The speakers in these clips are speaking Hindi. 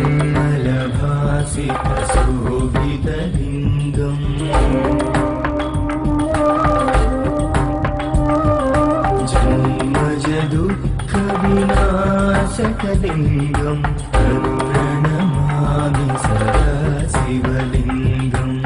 कमलभासितशोभितलिङ्गम् जन्मज दुःखविनाशकलिङ्गम् प्रणमामि सदा शिवलिङ्गम्।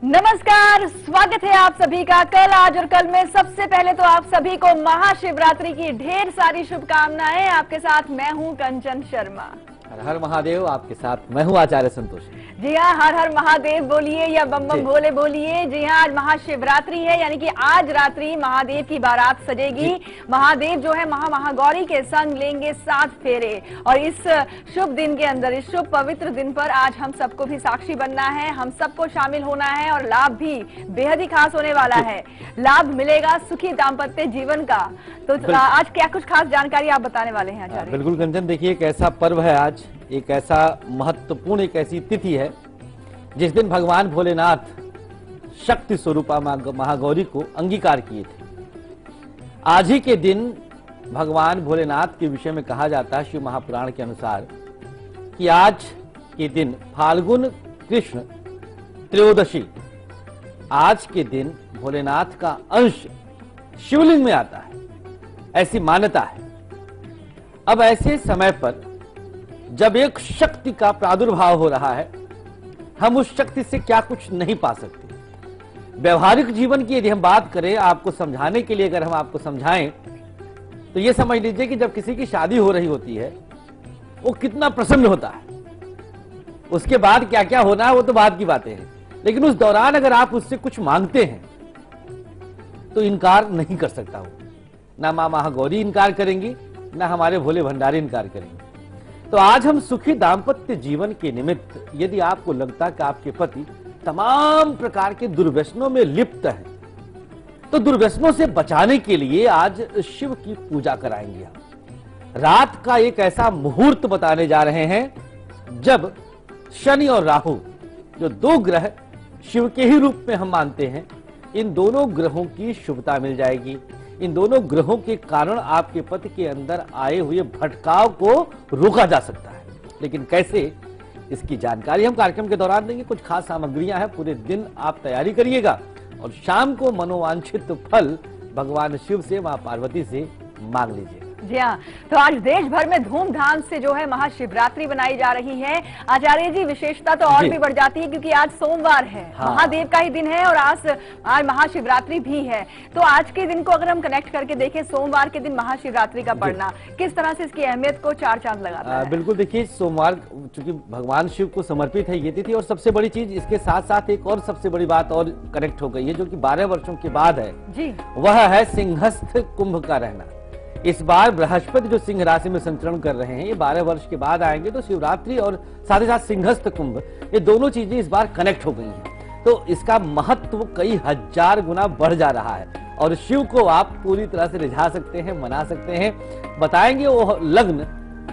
नमस्कार, स्वागत है आप सभी का कल, आज और कल में। सबसे पहले तो आप सभी को महाशिवरात्रि की ढेर सारी शुभकामनाएं। आपके साथ मैं हूं कंचन शर्मा। हर हर महादेव। आपके साथ मैं हूं आचार्य संतोष। जी हाँ, हर हर महादेव बोलिए या बम बम भोले बोलिए। जी हाँ, आज महाशिवरात्रि है, यानी कि आज रात्रि महादेव की बारात सजेगी। महादेव जो है महागौरी के संग लेंगे 7 फेरे। और इस शुभ दिन के अंदर, इस शुभ पवित्र दिन पर आज हम सबको भी साक्षी बनना है, हम सबको शामिल होना है और लाभ भी बेहद ही खास होने वाला है। लाभ मिलेगा सुखी दाम्पत्य जीवन का। तो आज क्या कुछ खास जानकारी आप बताने वाले हैं आचार्य? बिल्कुल कंचन, देखिए एक ऐसा पर्व है आज, एक ऐसा महत्वपूर्ण, एक ऐसी तिथि है जिस दिन भगवान भोलेनाथ शक्ति स्वरूपा महागौरी को अंगीकार किए थे। आज ही के दिन भगवान भोलेनाथ के विषय में कहा जाता है शिव महापुराण के अनुसार कि आज के दिन फाल्गुन कृष्ण त्रयोदशी, आज के दिन भोलेनाथ का अंश शिवलिंग में आता है, ऐसी मान्यता है। अब ऐसे समय पर जब एक शक्ति का प्रादुर्भाव हो रहा है, हम उस शक्ति से क्या कुछ नहीं पा सकते। व्यवहारिक जीवन की यदि हम बात करें, आपको समझाने के लिए अगर हम आपको समझाएं तो ये समझ लीजिए कि जब किसी की शादी हो रही होती है, वो कितना प्रसन्न होता है। उसके बाद क्या क्या होना है वो तो बाद की बातें हैं, लेकिन उस दौरान अगर आप उससे कुछ मांगते हैं तो इनकार नहीं कर सकता वो। ना मां महागौरी इनकार करेंगी, ना हमारे भोले भंडारी इनकार करेंगे। तो आज हम सुखी दाम्पत्य जीवन के निमित्त, यदि आपको लगता कि आपके पति तमाम प्रकार के दुर्व्यसनों में लिप्त हैं, तो दुर्व्यसनों से बचाने के लिए आज शिव की पूजा कराएंगे। हम रात का एक ऐसा मुहूर्त बताने जा रहे हैं जब शनि और राहु, जो 2 ग्रह शिव के ही रूप में हम मानते हैं, इन दोनों ग्रहों की शुभता मिल जाएगी। इन दोनों ग्रहों के कारण आपके पति के अंदर आए हुए भटकाव को रोका जा सकता है। लेकिन कैसे, इसकी जानकारी हम कार्यक्रम के दौरान देंगे। कुछ खास सामग्रियां हैं, पूरे दिन आप तैयारी करिएगा और शाम को मनोवांछित फल भगवान शिव से, मां पार्वती से मांग लीजिएगा। जी हाँ, तो आज देश भर में धूमधाम से जो है महाशिवरात्रि बनाई जा रही है। आचार्य जी, विशेषता तो और भी बढ़ जाती है क्योंकि आज सोमवार है। हाँ। महादेव का ही दिन है और आज महाशिवरात्रि भी है। तो आज के दिन को अगर हम कनेक्ट करके देखें, सोमवार के दिन महाशिवरात्रि का पड़ना किस तरह से इसकी अहमियत को 4 चांद लगाता है? बिल्कुल, देखिए सोमवार चूंकि भगवान शिव को समर्पित है ये तिथि, और सबसे बड़ी चीज इसके साथ साथ एक और सबसे बड़ी बात और कनेक्ट हो गई है, जो कि 12 वर्षों के बाद है जी, वह है सिंहस्थ कुंभ का रहना। इस बार बृहस्पति जो सिंह राशि में संचरण कर रहे हैं, ये 12 वर्ष के बाद आएंगे। तो शिवरात्रि और साथ ही साथ सिंहस्थ कुंभ, ये दोनों चीजें इस बार कनेक्ट हो गई हैं। तो इसका महत्व कई हजार गुना बढ़ जा रहा है और शिव को आप पूरी तरह से रिझा सकते हैं, मना सकते हैं। बताएंगे वो लग्न,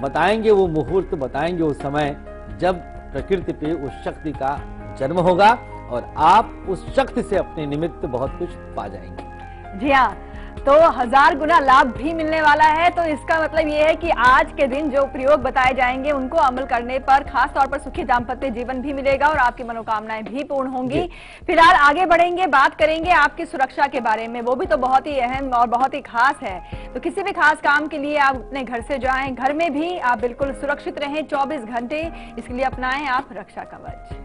बताएंगे वो मुहूर्त, बताएंगे वो समय जब प्रकृति पे उस शक्ति का जन्म होगा और आप उस शक्ति से अपने निमित्त बहुत कुछ पा जाएंगे। जी हाँ, तो 1000 गुना लाभ भी मिलने वाला है। तो इसका मतलब ये है कि आज के दिन जो प्रयोग बताए जाएंगे, उनको अमल करने पर खास तौर पर सुखी दाम्पत्य जीवन भी मिलेगा और आपकी मनोकामनाएं भी पूर्ण होंगी। फिलहाल आगे बढ़ेंगे, बात करेंगे आपकी सुरक्षा के बारे में। वो भी तो बहुत ही अहम और बहुत ही खास है। तो किसी भी खास काम के लिए आप अपने घर से जाएं, घर में भी आप बिल्कुल सुरक्षित रहें 24 घंटे। इसके लिए अपनाएं आप रक्षा कवच।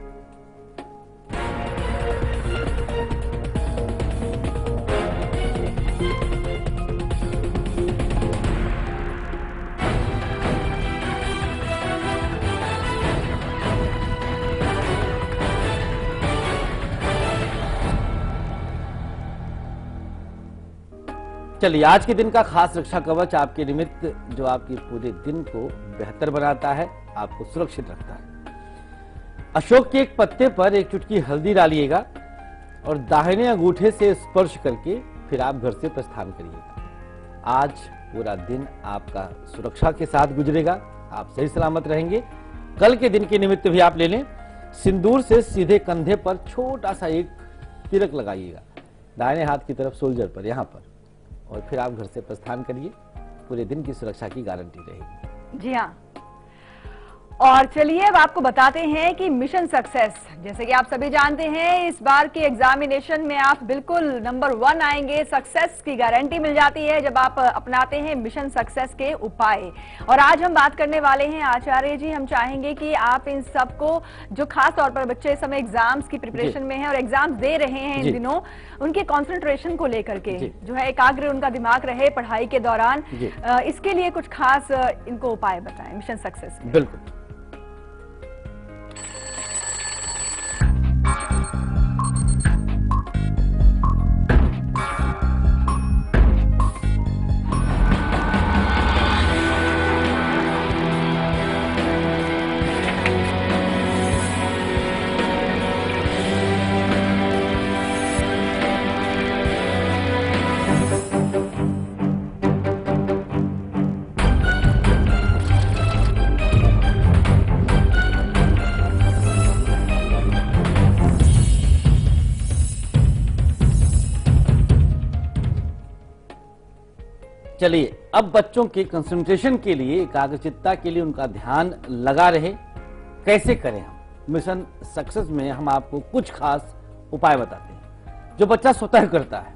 चलिए, आज के दिन का खास रक्षा कवच आपके निमित्त, जो आपके पूरे दिन को बेहतर बनाता है, आपको सुरक्षित रखता है। अशोक के एक पत्ते पर एक चुटकी हल्दी डालिएगा और दाहिने अंगूठे से स्पर्श करके फिर आप घर से प्रस्थान करिएगा। आज पूरा दिन आपका सुरक्षा के साथ गुजरेगा, आप सही सलामत रहेंगे। कल के दिन के निमित्त भी आप ले लें, सिंदूर से सीधे कंधे पर छोटा सा एक तिलक लगाइएगा, दाहिने हाथ की तरफ शोल्डर पर, यहाँ पर, और फिर आप घर से प्रस्थान करिए। पूरे दिन की सुरक्षा की गारंटी रहेगी। जी हाँ, और चलिए अब आपको बताते हैं कि मिशन सक्सेस, जैसे कि आप सभी जानते हैं, इस बार के एग्जामिनेशन में आप बिल्कुल नंबर 1 आएंगे। सक्सेस की गारंटी मिल जाती है जब आप अपनाते हैं मिशन सक्सेस के उपाय। और आज हम बात करने वाले हैं आचार्य जी, हम चाहेंगे कि आप इन सबको, जो खास तौर पर बच्चे इस समय एग्जाम्स की प्रिपरेशन में हैं और एग्जाम्स दे रहे हैं इन दिनों, उनके कॉन्सेंट्रेशन को लेकर के जो है एकाग्र उनका दिमाग रहे पढ़ाई के दौरान, इसके लिए कुछ खास इनको उपाय बताएं मिशन सक्सेस। बिल्कुल। चलिए, अब बच्चों के कंसंट्रेशन के लिए, एकाग्रचित्ता के लिए उनका ध्यान लगा रहे, कैसे करें हम मिशन सक्सेस में हम आपको कुछ खास उपाय बताते हैं जो बच्चा स्वतः करता है।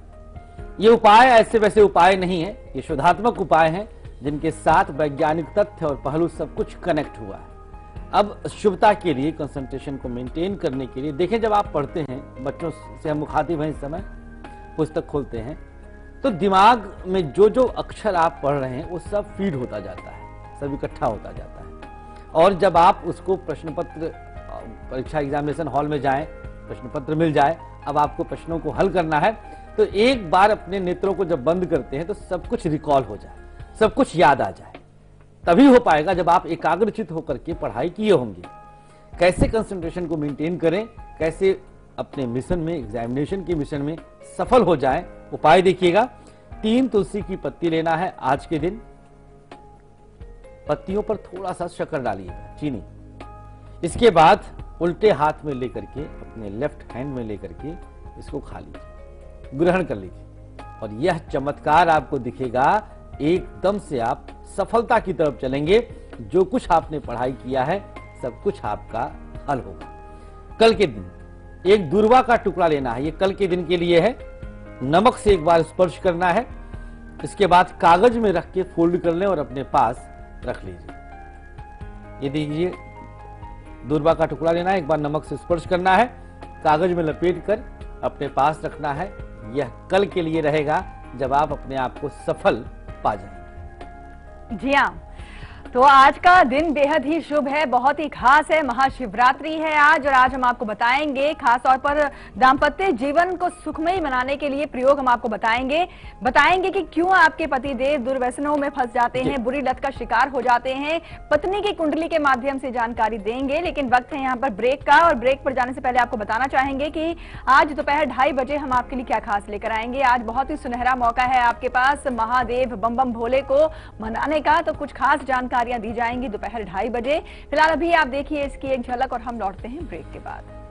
ये उपाय ऐसे वैसे उपाय नहीं है, ये शोधात्मक उपाय हैं जिनके साथ वैज्ञानिक तथ्य और पहलू सब कुछ कनेक्ट हुआ है। अब शुभता के लिए, कंसंट्रेशन को मेंटेन करने के लिए, देखें जब आप पढ़ते हैं, बच्चों से हम मुखातिब हैं, इस समय पुस्तक खोलते हैं तो दिमाग में जो जो अक्षर आप पढ़ रहे हैं वो सब फीड होता जाता है, सब इकट्ठा होता जाता है। और जब आप उसको प्रश्न पत्र, परीक्षा एग्जामिनेशन हॉल में जाएं, प्रश्न पत्र मिल जाए, अब आपको प्रश्नों को हल करना है, तो एक बार अपने नेत्रों को जब बंद करते हैं तो सब कुछ रिकॉल हो जाए, सब कुछ याद आ जाए। तभी हो पाएगा जब आप एकाग्रचित होकर के पढ़ाई किए होंगे। कैसे कंसंट्रेशन को मेंटेन करें, कैसे अपने मिशन में, एग्जामिनेशन के मिशन में सफल हो जाएं, उपाय देखिएगा। 3 तुलसी की पत्ती लेना है आज के दिन, पत्तियों पर थोड़ा सा शक्कर डालिएगा, चीनी। इसके बाद उल्टे हाथ में लेकर के, अपने लेफ्ट हैंड में लेकर के इसको खा लीजिए, ग्रहण कर लीजिए, और यह चमत्कार आपको दिखेगा। एकदम से आप सफलता की तरफ चलेंगे। जो कुछ आपने पढ़ाई किया है सब कुछ आपका हल होगा। कल के दिन एक दूर्वा का टुकड़ा लेना है, ये कल के दिन के लिए है। नमक से एक बार स्पर्श करना है, इसके बाद कागज में रख के फोल्ड कर लें और अपने पास रख लीजिए। ये देखिए, दूर्वा का टुकड़ा लेना है, एक बार नमक से स्पर्श करना है, कागज में लपेट कर अपने पास रखना है। यह कल के लिए रहेगा जब आप अपने आप को सफल पा जाएंगे। जी हाँ, तो आज का दिन बेहद ही शुभ है, बहुत ही खास है, महाशिवरात्रि है आज। और आज हम आपको बताएंगे खास तौर पर दाम्पत्य जीवन को सुखमयी बनाने के लिए प्रयोग हम आपको बताएंगे कि क्यों आपके पति देव दुर्व्यसनों में फंस जाते हैं, बुरी लत का शिकार हो जाते हैं। पत्नी की कुंडली के माध्यम से जानकारी देंगे, लेकिन वक्त है यहाँ पर ब्रेक का। और ब्रेक पर जाने से पहले आपको बताना चाहेंगे कि आज दोपहर 2:30 बजे हम आपके लिए क्या खास लेकर आएंगे। आज बहुत ही सुनहरा मौका है आपके पास महादेव बम बम भोले को मनाने का, तो कुछ खास जानकारी दी जाएंगी दोपहर 2:30 बजे। फिलहाल अभी आप देखिए इसकी एक झलक और हम लौटते हैं ब्रेक के बाद।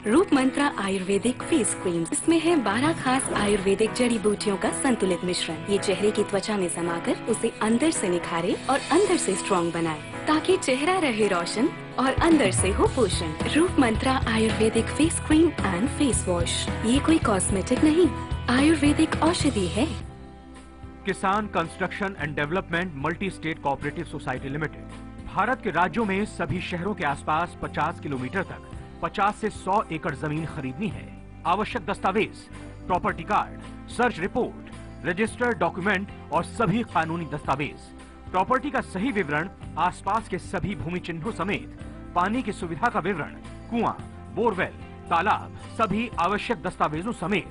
रूप मंत्रा आयुर्वेदिक फेस क्रीम, इसमें है 12 खास आयुर्वेदिक जड़ी बूटियों का संतुलित मिश्रण। ये चेहरे की त्वचा में समाकर उसे अंदर से निखारे और अंदर से स्ट्रॉन्ग बनाए, ताकि चेहरा रहे रोशन और अंदर से हो पोषण। Roop Mantra Ayurvedic face cream and face wash, ये कोई कॉस्मेटिक नहीं, आयुर्वेदिक औषधि है। Kisan construction and development multi state cooperative society limited Bharat के राज्यों में सभी शहरों के आसपास 50 किलोमीटर तक 50 से 100 एकड़ जमीन खरीदनी है। आवश्यक दस्तावेज, property card, search report, registered document और सभी कानूनी दस्तावेज, प्रॉपर्टी का सही विवरण, आसपास के सभी भूमि चिन्हों समेत पानी की सुविधा का विवरण, कुआं, बोरवेल, तालाब, सभी आवश्यक दस्तावेजों समेत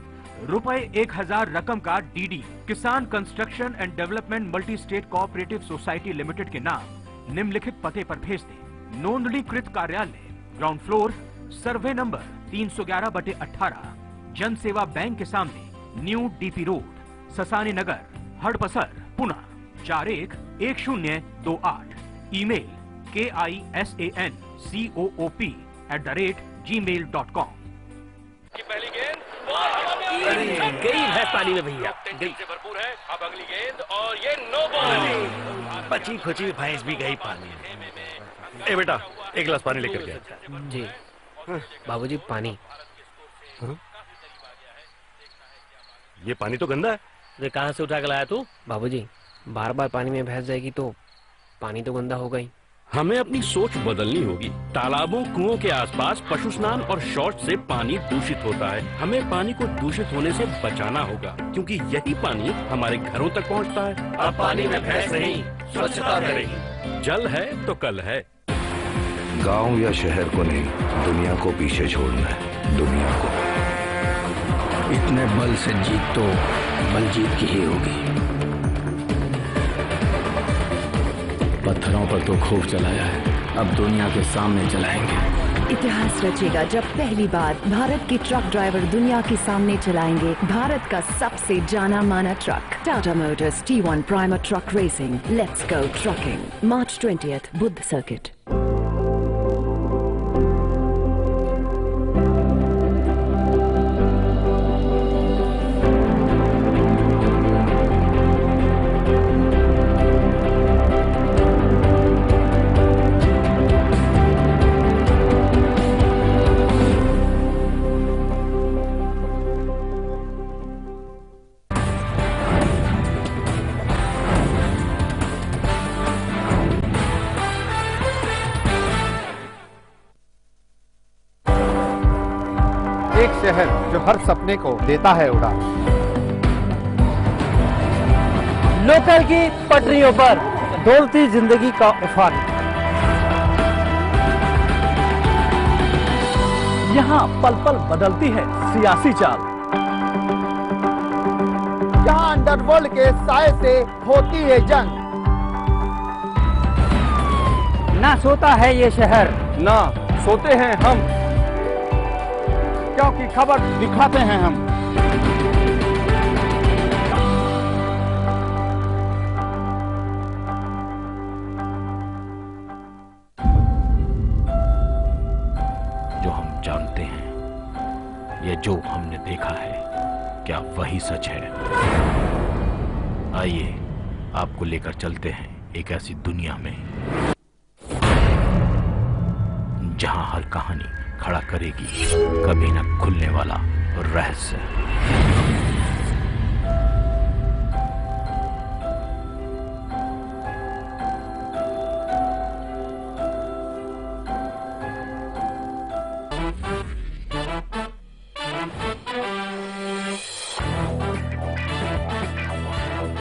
₹1000 रकम का डीडी किसान construction and development multi state cooperative society limited के नाम निम्नलिखित पते पर भेज दें। नोंदणीकृत कार्यालय, ग्राउंड फ्लोर, सर्वे नंबर 311/18, जन सेवा बैंक के सामने, न्यू डीपी रोड, ससानी नगर, हड़पसर, पुणे 411028। Email KISANCOOP@gmail.com। पहली गेंद गई है पानी में भैया, गई से भरपूर है। अब अगली गेंद और ये नो बॉल। बची खुची भैंस भी गई पानी में। ए बेटा, एक गिलास पानी लेकर गया जी। बाबूजी पानी। ये पानी तो गंदा है। ये कहाँ से उठा के लाया तू? बाबूजी, बार बार पानी में भैंस जाएगी तो पानी तो गंदा हो गई। हमें अपनी सोच बदलनी होगी। तालाबों, कुओं के आसपास पशु स्नान और शौच से पानी दूषित होता है। हमें पानी को दूषित होने से बचाना होगा, क्योंकि यही पानी हमारे घरों तक पहुंचता है। अब पानी में भैंस नहीं, स्वच्छता करेगी। जल है तो कल है। गांव या शहर को नहीं, दुनिया को पीछे छोड़ना है। दुनिया को। इतने बल से जीत तो बल जीत की ही होगी। पत्थरों पर तो खूब चलाया है, अब दुनिया के सामने चलाएंगे। इतिहास रचेगा जब पहली बार भारत के ट्रक ड्राइवर दुनिया के सामने चलाएंगे भारत का सबसे जाना माना truck. Tata Motors T1 Prima truck racing. Let's go trucking. March 20th, Buddh Circuit. एक शहर जो हर सपने को देता है उड़ान। लोकल की पटरियों पर डोलती जिंदगी का उफान। यहाँ पल पल बदलती है सियासी चाल। यहाँ अंडरवर्ल्ड के साए से होती है जंग। ना सोता है ये शहर, ना सोते हैं हम, क्योंकि खबर दिखाते हैं हम। जो हम जानते हैं, ये जो हमने देखा है, क्या वही सच है? आइए आपको लेकर चलते हैं एक ऐसी दुनिया में जहां हर कहानी खड़ा करेगी कभी न खुलने वाला रहस्य।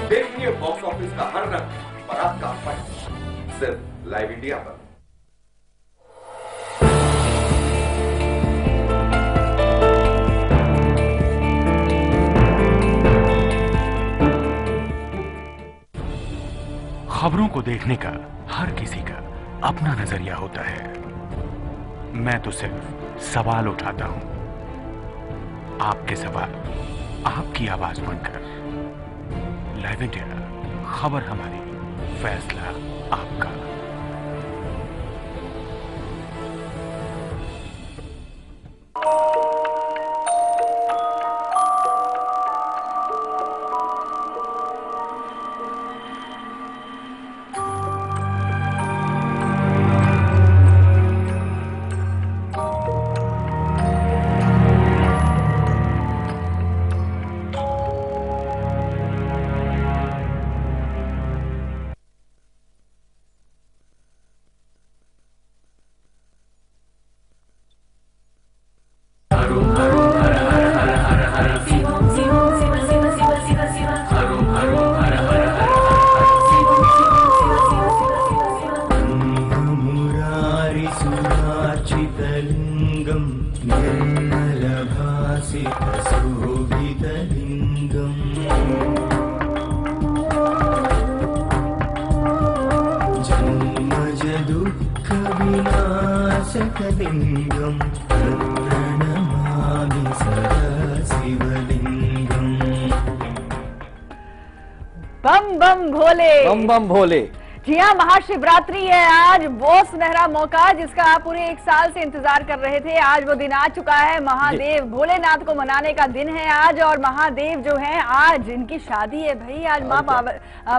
देखिए बॉक्स ऑफिस का हर रंग और आपका फन सिर्फ लाइव इंडिया पर। खबरों को देखने का हर किसी का अपना नजरिया होता है। मैं तो सिर्फ सवाल उठाता हूं। आपके सवाल, आपकी आवाज बनकर। लाइव इंडिया, खबर हमारी, फैसला आपका। सुरार्चितलिङ्गं निर्मलभासितशोभितलिङ्गम् जन्मज दुःखविनाशकलिङ्गं प्रणमामि सदा शिवलिङ्गम्। बम बम भोले। बम बम भोले। जी हाँ, महाशिवरात्रि है आज, वो सुनहरा मौका जिसका आप पूरे 1 साल से इंतजार कर रहे थे, आज वो दिन आ चुका है। महादेव भोलेनाथ को मनाने का दिन है आज, और महादेव जो है आज इनकी शादी है भाई, आज माँ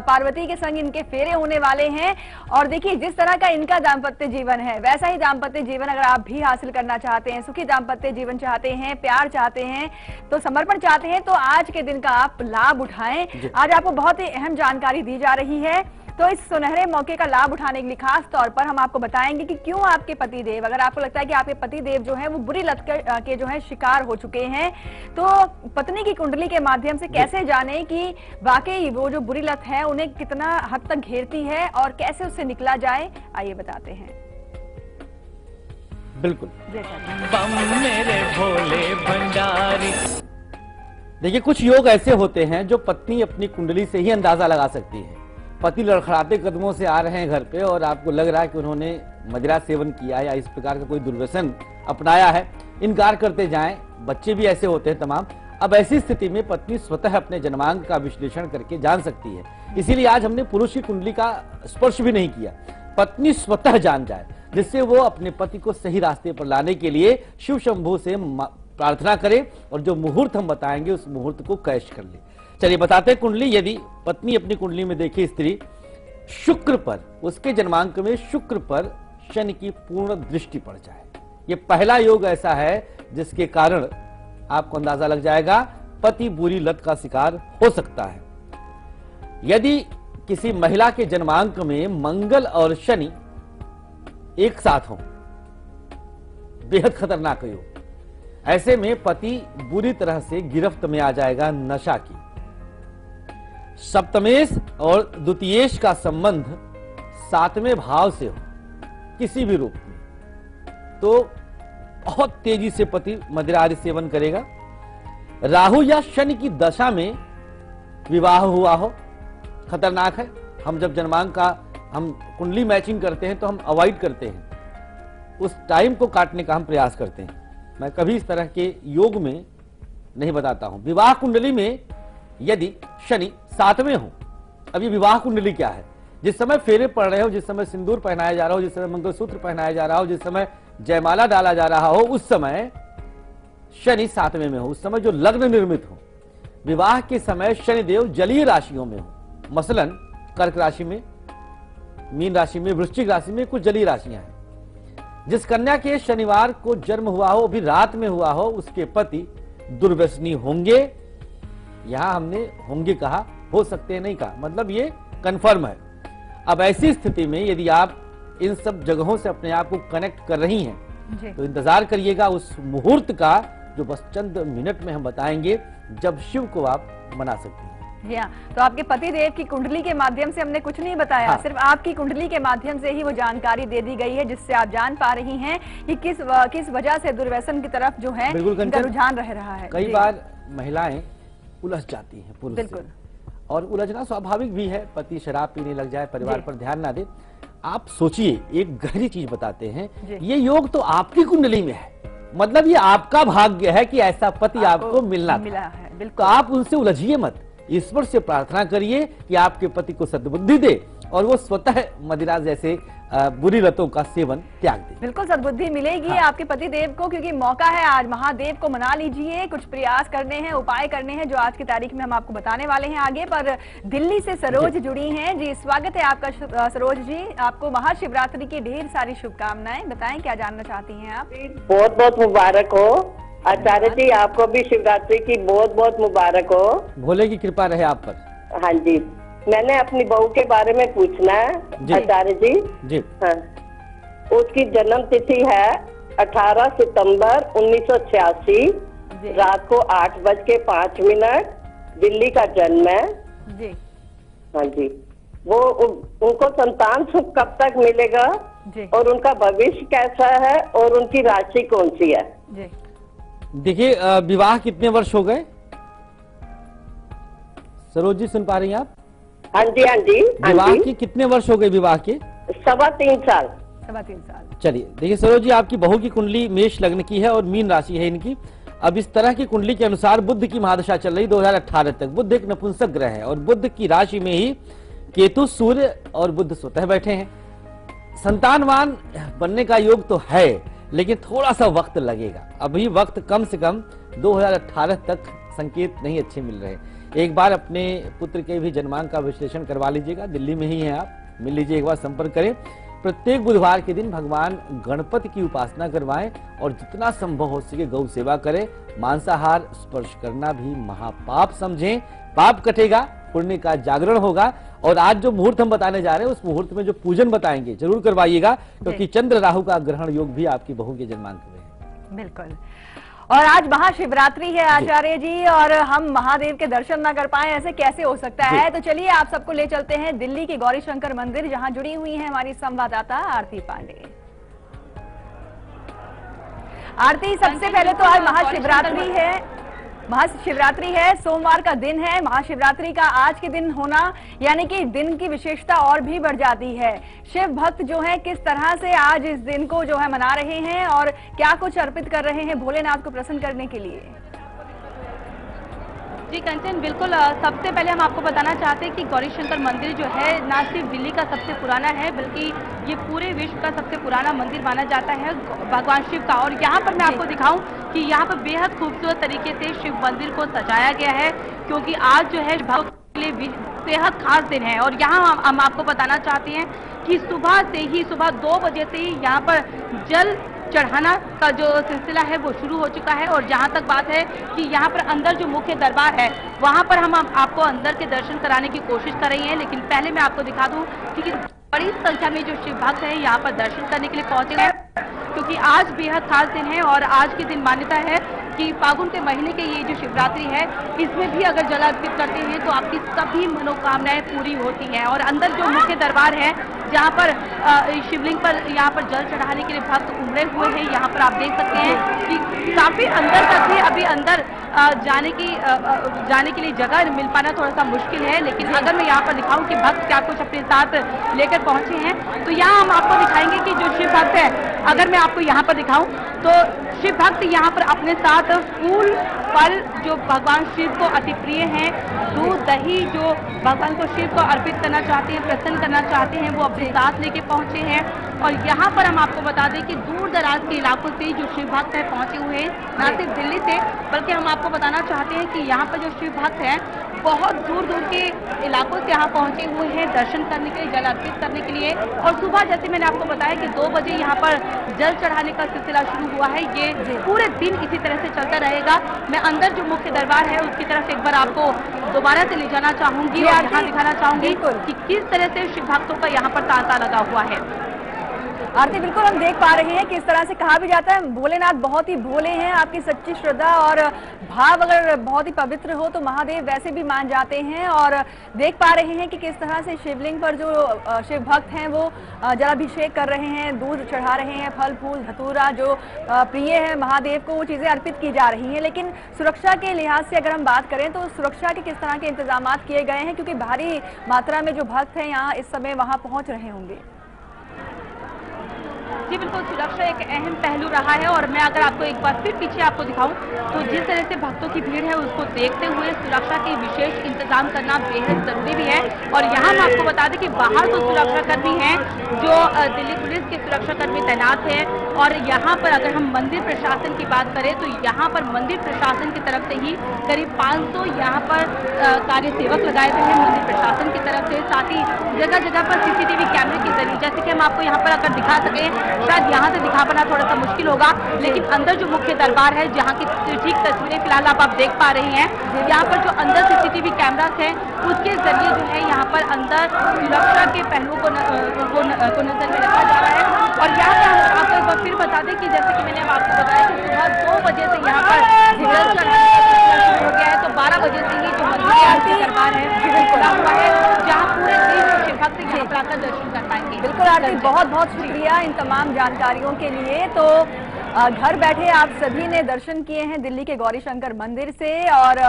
पार्वती के संग इनके फेरे होने वाले हैं। और देखिए जिस तरह का इनका दाम्पत्य जीवन है, वैसा ही दाम्पत्य जीवन अगर आप भी हासिल करना चाहते हैं, सुखी दाम्पत्य जीवन चाहते हैं, प्यार चाहते हैं, तो समर्पण चाहते हैं, तो आज के दिन का आप लाभ उठाएं। आज आपको बहुत ही अहम जानकारी दी जा रही है, तो इस सुनहरे मौके का लाभ उठाने के लिए खास तौर पर हम आपको बताएंगे कि क्यों आपके पति देव, अगर आपको लगता है कि आपके पति देव जो है वो बुरी लत के जो है शिकार हो चुके हैं, तो पत्नी की कुंडली के माध्यम से कैसे जाने कि वाकई वो जो बुरी लत है उन्हें कितना हद तक घेरती है और कैसे उससे निकला जाए, आइए बताते हैं। बिल्कुल। बम मेरे भोले भंडारी। देखिए कुछ योग ऐसे होते हैं जो पत्नी अपनी कुंडली से ही अंदाजा लगा सकती है। पति लड़खड़ाते कदमों से आ रहे हैं घर पे और आपको लग रहा है कि उन्होंने मदिरा सेवन किया या इस प्रकार का कोई दुर्व्यसन अपनाया है, इनकार करते जाएं। बच्चे भी ऐसे होते हैं तमाम। अब ऐसी स्थिति में पत्नी स्वतः अपने जन्मांक का विश्लेषण करके जान सकती है, इसीलिए आज हमने पुरुष की कुंडली का स्पर्श भी नहीं किया। पत्नी स्वतः जान जाए, जिससे वो अपने पति को सही रास्ते पर लाने के लिए शिव शंभू से प्रार्थना करे और जो मुहूर्त हम बताएंगे उस मुहूर्त को कैश कर ले। चलिए बताते हैं कुंडली। यदि पत्नी अपनी कुंडली में देखे स्त्री शुक्र पर, उसके जन्मांक में शुक्र पर शनि की पूर्ण दृष्टि पड़ जाए, ये पहला योग ऐसा है जिसके कारण आपको अंदाजा लग जाएगा पति बुरी लत का शिकार हो सकता है। यदि किसी महिला के जन्मांक में मंगल और शनि एक साथ हो, बेहद खतरनाक योग, ऐसे में पति बुरी तरह से गिरफ्त में आ जाएगा नशा की। सप्तमेश और द्वितीयेश का संबंध 7वें भाव से हो किसी भी रूप में, तो बहुत तेजी से पति मदिरा आदि सेवन करेगा। राहु या शनि की दशा में विवाह हुआ हो, खतरनाक है। हम जब जन्मांक का हम कुंडली मैचिंग करते हैं तो हम अवॉइड करते हैं, उस टाइम को काटने का हम प्रयास करते हैं। मैं कभी इस तरह के योग में नहीं बताता हूं। विवाह कुंडली में यदि शनि 7वें हो, अब ये विवाह कुंडली क्या है, जिस समय फेरे पड़ रहे हो, जिस समय सिंदूर पहनाया जा रहा हो, जिस समय मंगलसूत्र पहनाया जा रहा हो, जिस समय जयमाला डाला जा रहा हो, उस समय शनि 7वें में हो, उस समय जो लग्न निर्मित हो। विवाह के समय शनिदेव जलीय राशियों में हो, मसलन कर्क राशि में, मीन राशि में, वृश्चिक राशि में कुछ जलीय राशियां हैं। जिस कन्या के शनिवार को जन्म हुआ हो, अभी रात में हुआ हो, उसके पति दुर्व्यसनी होंगे। यहां हमने होंगे कहा, हो सकते हैं नहीं कहा, मतलब ये कंफर्म है। अब ऐसी स्थिति में यदि आप इन सब जगहों से अपने आप को कनेक्ट कर रही हैं, तो इंतजार करिएगा उस मुहूर्त का जो बस चंद मिनट में हम बताएंगे, जब शिव को आप मना सकती हैं। जी हाँ, तो आपके पति देव की कुंडली के माध्यम से हमने कुछ नहीं बताया, हाँ। सिर्फ आपकी कुंडली के माध्यम से ही वो जानकारी दे दी गई है, जिससे आप जान पा रही हैं कि किस वजह से दुर्व्यसन की तरफ जो है इनका रुझान रह रहा है। कई बार महिलाएं उलझ जाती हैं पुरुष से, और उलझना स्वाभाविक भी है। पति शराब पीने लग जाए, परिवार पर ध्यान ना दे। आप सोचिए, एक गहरी चीज बताते हैं, ये योग तो आपकी कुंडली में है, मतलब ये आपका भाग्य है कि ऐसा पति आपको मिला है। तो आप उनसे उलझिए मत, ईश्वर से प्रार्थना करिए कि आपके पति को सद्बुद्धि दे और वो स्वतः मदिरा जैसे बुरी लतों का सेवन त्याग दे। बिल्कुल सद्बुद्धि मिलेगी, हाँ। आपके पति देव को, क्योंकि मौका है आज, महादेव को मना लीजिए। कुछ प्रयास करने हैं, उपाय करने हैं, जो आज की तारीख में हम आपको बताने वाले हैं आगे। पर दिल्ली से सरोज जुड़ी हैं। जी स्वागत है आपका सरोज जी, आपको महाशिवरात्रि की ढेर सारी शुभकामनाएं। बताएं क्या जानना चाहती हैं आप? बहुत बहुत मुबारक हो आचार्य जी, आपको भी शिवरात्रि की बहुत बहुत मुबारक हो। भोले की कृपा रहे आप पर। हाँ जी, मैंने अपनी बहू के बारे में पूछना है आचार्य जी। हाँ, उसकी जन्म तिथि है 18 सितंबर 1986, रात को 8:05, दिल्ली का जन्म है जी। हाँ जी, वो उनको संतान सुख कब तक मिलेगा जी? और उनका भविष्य कैसा है और उनकी राशि कौन सी है जी? देखिए, विवाह कितने वर्ष हो गए सरोज जी, सुन पा रही हैं आप? हाँ जी, हाँ जी। विवाह के कितने वर्ष हो गए विवाह के? 3.25 साल। 3.25 साल। चलिए देखिए सरोज जी, आपकी बहू की कुंडली मेष लग्न की है और मीन राशि है इनकी, अब इस तरह की कुंडली के अनुसार बुध की महादशा चल रही 2018 तक। बुध एक नपुंसक ग्रह है और बुध की राशि में ही केतु, सूर्य और बुध स्वतः बैठे हैं। संतानवान बनने का योग तो है, लेकिन थोड़ा सा वक्त लगेगा। अभी वक्त कम से कम 2018 तक संकेत नहीं अच्छे मिल रहे। एक बार अपने पुत्र के भी जन्मांक का विश्लेषण करवा लीजिएगा, दिल्ली में ही हैं आप, मिल लीजिए, एक बार संपर्क करें। प्रत्येक बुधवार के दिन भगवान गणपति की उपासना करवाएं और जितना संभव हो सके गौ सेवा करें। मांसाहार स्पर्श करना भी महापाप समझें, पाप कटेगा, पुण्य का जागरण होगा। और आज जो मुहूर्त हम बताने जा रहे हैं, उस मुहूर्त में जो पूजन बताएंगे जरूर करवाइएगा, क्योंकि चंद्र राहु का ग्रहण योग भी आपकी बहू के जन्मांक में है। बिल्कुल। और आज महाशिवरात्रि है आचार्य जी, और हम महादेव के दर्शन ना कर पाए, ऐसे कैसे हो सकता है? तो चलिए आप सबको ले चलते हैं दिल्ली के गौरी शंकर मंदिर, जहां जुड़ी हुई है हमारी संवाददाता आरती पांडे। आरती, सबसे पहले तो आज महाशिवरात्रि है, सोमवार का दिन है। महाशिवरात्रि का आज के दिन होना यानी कि दिन की विशेषता और भी बढ़ जाती है। शिव भक्त जो है किस तरह से आज इस दिन को जो है मना रहे हैं और क्या कुछ अर्पित कर रहे हैं भोलेनाथ को प्रसन्न करने के लिए? जी कंचन, बिल्कुल। सबसे पहले हम आपको बताना चाहते हैं कि गौरी शंकर मंदिर जो है न सिर्फ दिल्ली का सबसे पुराना है, बल्कि ये पूरे विश्व का सबसे पुराना मंदिर माना जाता है भगवान शिव का। और यहाँ पर मैं आपको दिखाऊं कि यहाँ पर बेहद खूबसूरत तरीके से शिव मंदिर को सजाया गया है, क्योंकि आज जो है भक्तों के लिए बेहद खास दिन है। और यहाँ हम आपको बताना चाहते हैं कि सुबह 2 बजे से ही यहाँ पर जल चढ़ाना का जो सिलसिला है वो शुरू हो चुका है। और जहां तक बात है कि यहाँ पर अंदर जो मुख्य दरबार है, वहां पर हम आपको अंदर के दर्शन कराने की कोशिश कर रही हैं। लेकिन पहले मैं आपको दिखा दूं कि बड़ी संख्या में जो शिव भक्त हैं यहाँ पर दर्शन करने के लिए पहुंचे हैं, क्योंकि आज बेहद खास दिन है। और आज के दिन मान्यता है कि फागुन के महीने के ये जो शिवरात्रि है, इसमें भी अगर जल अर्पित करते हैं तो आपकी सभी मनोकामनाएं पूरी होती हैं। और अंदर जो मुख्य दरबार है, जहाँ पर शिवलिंग पर यहाँ पर जल चढ़ाने के लिए भक्त उमड़े हुए हैं, यहाँ पर आप देख सकते हैं कि काफी अंदर तक भी अभी अंदर जाने के लिए जगह मिल पाना थोड़ा सा मुश्किल है। लेकिन अगर मैं यहाँ पर दिखाऊं कि भक्त क्या कुछ अपने साथ लेकर पहुंचे हैं, तो यहाँ हम आपको दिखाएंगे कि जो शिव भक्त है, अगर मैं आपको यहाँ पर दिखाऊं तो शिव भक्त यहाँ पर अपने साथ फूल फल जो भगवान शिव को अति प्रिय हैं, दूध दही जो भगवान को शिव को अर्पित करना चाहते हैं, प्रसन्न करना चाहते हैं, वो अपने साथ लेके पहुंचे हैं। और यहाँ पर हम आपको बता दें कि दूर दराज के इलाकों से जो शिव भक्त है पहुंचे हुए हैं, न सिर्फ दिल्ली से, बल्कि हम आपको बताना चाहते हैं कि यहाँ पर जो शिव भक्त हैं बहुत दूर दूर के इलाकों से यहाँ पहुंचे हुए हैं दर्शन करने के लिए, जल अर्पित करने के लिए। और सुबह जैसे मैंने आपको बताया कि 2 बजे यहाँ पर जल चढ़ाने का सिलसिला शुरू हुआ है, ये पूरे दिन इसी तरह से चलता रहेगा। मैं अंदर जो मुख्य दरबार है उसकी तरफ एक बार आपको दोबारा से ले जाना चाहूंगी और यहाँ दिखाना चाहूंगी कि किस तरह से शिव भक्तों का यहाँ पर तांता लगा हुआ है। आरती, बिल्कुल हम देख पा रहे हैं किस तरह से कहा भी जाता है भोलेनाथ बहुत ही भोले हैं। आपकी सच्ची श्रद्धा और भाव अगर बहुत ही पवित्र हो तो महादेव वैसे भी मान जाते हैं। और देख पा रहे हैं कि किस तरह से शिवलिंग पर जो शिव भक्त हैं वो जलाभिषेक कर रहे हैं, दूध चढ़ा रहे हैं, फल फूल धतूरा जो प्रिय है महादेव को, वो चीजें अर्पित की जा रही हैं। लेकिन सुरक्षा के लिहाज से अगर हम बात करें तो सुरक्षा के किस तरह के इंतजाम किए गए हैं, क्योंकि भारी मात्रा में जो भक्त हैं यहाँ इस समय वहां पहुंच रहे होंगे? जी बिल्कुल, सुरक्षा एक अहम पहलू रहा है। और मैं अगर आपको एक बार फिर पीछे आपको दिखाऊं तो जिस तरह से भक्तों की भीड़ है उसको देखते हुए सुरक्षा के विशेष इंतजाम करना बेहद जरूरी भी है। और यहाँ हम आपको बता दें कि बाहर तो सुरक्षाकर्मी हैं जो दिल्ली पुलिस के सुरक्षाकर्मी तैनात हैं। और यहाँ पर अगर हम मंदिर प्रशासन की बात करें तो यहाँ पर मंदिर प्रशासन की तरफ से ही करीब 500 यहाँ पर कार्य सेवक लगाए गए हैं मंदिर प्रशासन की तरफ से। साथ ही जगह जगह पर सीसीटीवी कैमरे के जरिए, जैसे कि हम आपको यहाँ पर अगर दिखा सकें, शायद यहाँ से दिखा पाना थोड़ा सा मुश्किल होगा, लेकिन अंदर जो मुख्य दरबार है जहाँ की ठीक तस्वीरें फिलहाल आप देख पा रही हैं, यहाँ पर जो अंदर सीसीटीवी कैमरास हैं उसके जरिए जो है यहाँ पर अंदर सुरक्षा के पहलुओं को नजर में रखा जा रहा है। और यहाँ पर हम आपको एक बार फिर बता दें कि जैसे कि मैंने आपको बताया कि सुबह 2 बजे से यहाँ पर जल चढ़ाने का सिलसिला शुरू हो गया है, तो 12 बजे से ही जो मंदिर दरबार है खुला हुआ है, जहाँ पूरे देश शिव भक्त यहाँ पर आकर दर्शन कर पाएंगे। बिल्कुल आरती, बहुत बहुत शुक्रिया इन तमाम जानकारियों के लिए। तो घर बैठे आप सभी ने दर्शन किए हैं दिल्ली के गौरी शंकर मंदिर से, और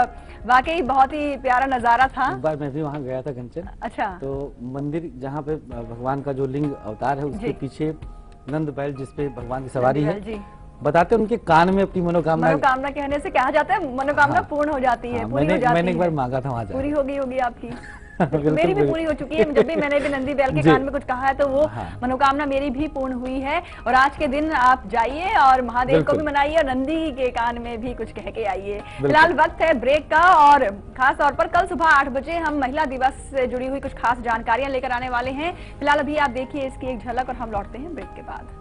वाकई बहुत ही प्यारा नजारा था। एक बार मैं भी वहाँ गया था कंचन। अच्छा। तो मंदिर जहाँ पे भगवान का जो लिंग अवतार है उसके पीछे नंद बैल जिसपे भगवान की सवारी है, बताते हैं उनके कान में अपनी मनोकामना कहने से कहा जाता है मनोकामना पूर्ण हो जाती है। मैंने एक बार मांगा था वहाँ जाके। पूरी हो गई होगी आपकी। मेरी भी पूरी हो चुकी है। जब भी मैंने भी नंदी बैल के कान में कुछ कहा है तो वो मनोकामना मेरी भी पूर्ण हुई है। और आज के दिन आप जाइए और महादेव को भी मनाइए और नंदी के कान में भी कुछ कह के आइए। फिलहाल वक्त है ब्रेक का और खास तौर पर कल सुबह 8 बजे हम महिला दिवस से जुड़ी हुई कुछ खास जानकारियां लेकर आने वाले हैं। फिलहाल अभी आप देखिए इसकी एक झलक और हम लौटते हैं ब्रेक के बाद।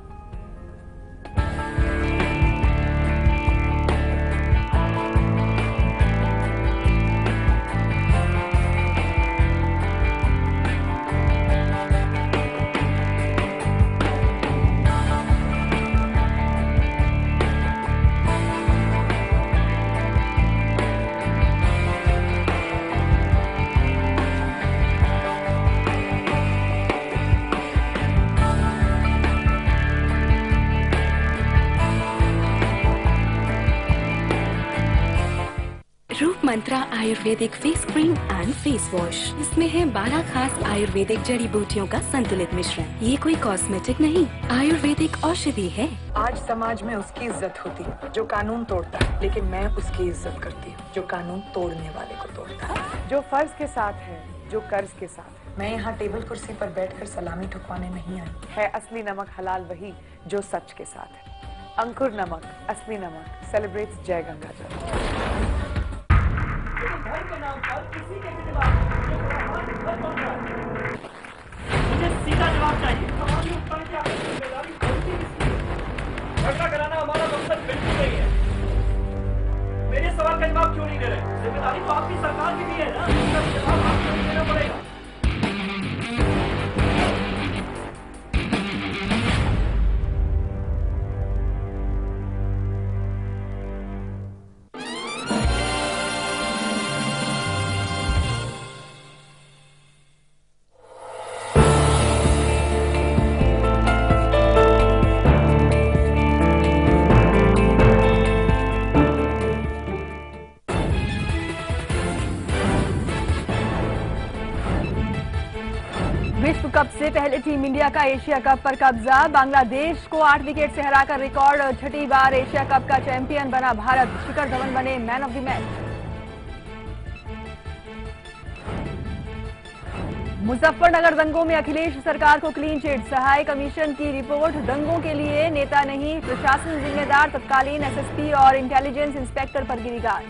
Roop Mantra Ayurvedic face cream and face wash. इसमें है 12 खास आयुर्वेदिक जड़ी बूटियों का संतुलित मिश्रण। ये कोई कॉस्मेटिक नहीं, आयुर्वेदिक औषधि है। आज समाज में उसकी इज्जत होती है जो कानून तोड़ता है, लेकिन मैं उसकी इज्जत करती हूँ जो कानून तोड़ने वाले को तोड़ता है, जो फर्ज के साथ है, जो कर्ज के साथ है। मैं यहाँ टेबल कुर्सी पर बैठकर सलामी ठुकवाने नहीं आई। है असली नमक हलाल वही जो सच के साथ है। अंकुर नमक, असली नमक, सेलिब्रेट्स जय गंगा जल। घर के नाम पर किसी के भी दिमाग में ये घर बन रहा है। मुझे सीधा जवाब चाहिए। हमारी ऊपर क्या जिम्मेदारी बनती किसकी? ऐसा कराना हमारा मकसद बिल्कुल नहीं है। मेरे सवाल का जवाब क्यों नहीं दे रहे? जिम्मेदारी तो आपकी सरकार की भी है ना, इसका जवाब आपको देना पड़ेगा। विश्व कप से पहले टीम इंडिया का एशिया कप पर कब्जा। बांग्लादेश को 8 विकेट से हराकर रिकॉर्ड 6ठी बार एशिया कप का चैंपियन बना भारत। शिखर धवन बने man of the match. Muzaffarnagar दंगों में अखिलेश सरकार को क्लीन चिट। सहाय कमीशन की रिपोर्ट, दंगों के लिए नेता नहीं प्रशासन जिम्मेदार। तत्कालीन एसएसपी और इंटेलिजेंस इंस्पेक्टर पर गिरी गाज।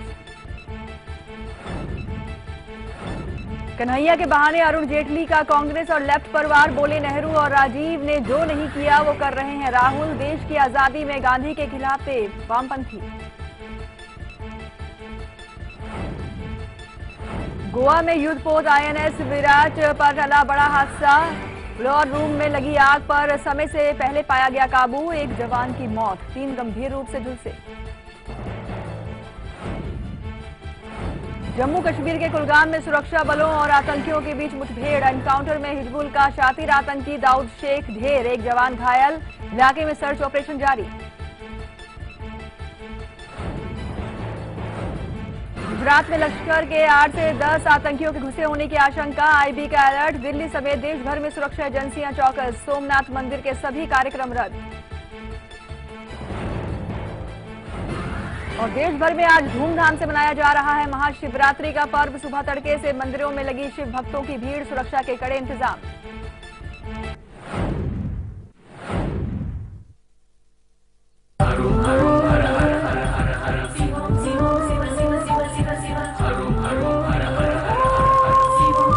कन्हैया के बहाने अरुण जेटली का कांग्रेस और लेफ्ट पर वार। बोले नेहरू और राजीव ने जो नहीं किया वो कर रहे हैं राहुल। देश की आजादी में गांधी के खिलाफ थे वामपंथी। गोवा में युद्धपोत आईएनएस विराट पर टला बड़ा हादसा। फ्लोर रूम में लगी आग पर समय से पहले पाया गया काबू। एक जवान की मौत, 3 गंभीर रूप से झुलसे। जम्मू कश्मीर के कुलगाम में सुरक्षा बलों और आतंकियों के बीच मुठभेड़। एनकाउंटर में हिजबुल का शातिर आतंकी दाऊद शेख ढेर। एक जवान घायल। इलाके में सर्च ऑपरेशन जारी। गुजरात में लश्कर के 8 से 10 आतंकियों के घुसे होने की आशंका। आईबी का अलर्ट। दिल्ली समेत देश भर में सुरक्षा एजेंसियां चौकस। सोमनाथ मंदिर के सभी कार्यक्रम रद्द। और देश भर में आज धूमधाम से मनाया जा रहा है महाशिवरात्रि का पर्व। सुबह तड़के से मंदिरों में लगी शिव भक्तों की भीड़। सुरक्षा के कड़े इंतजाम।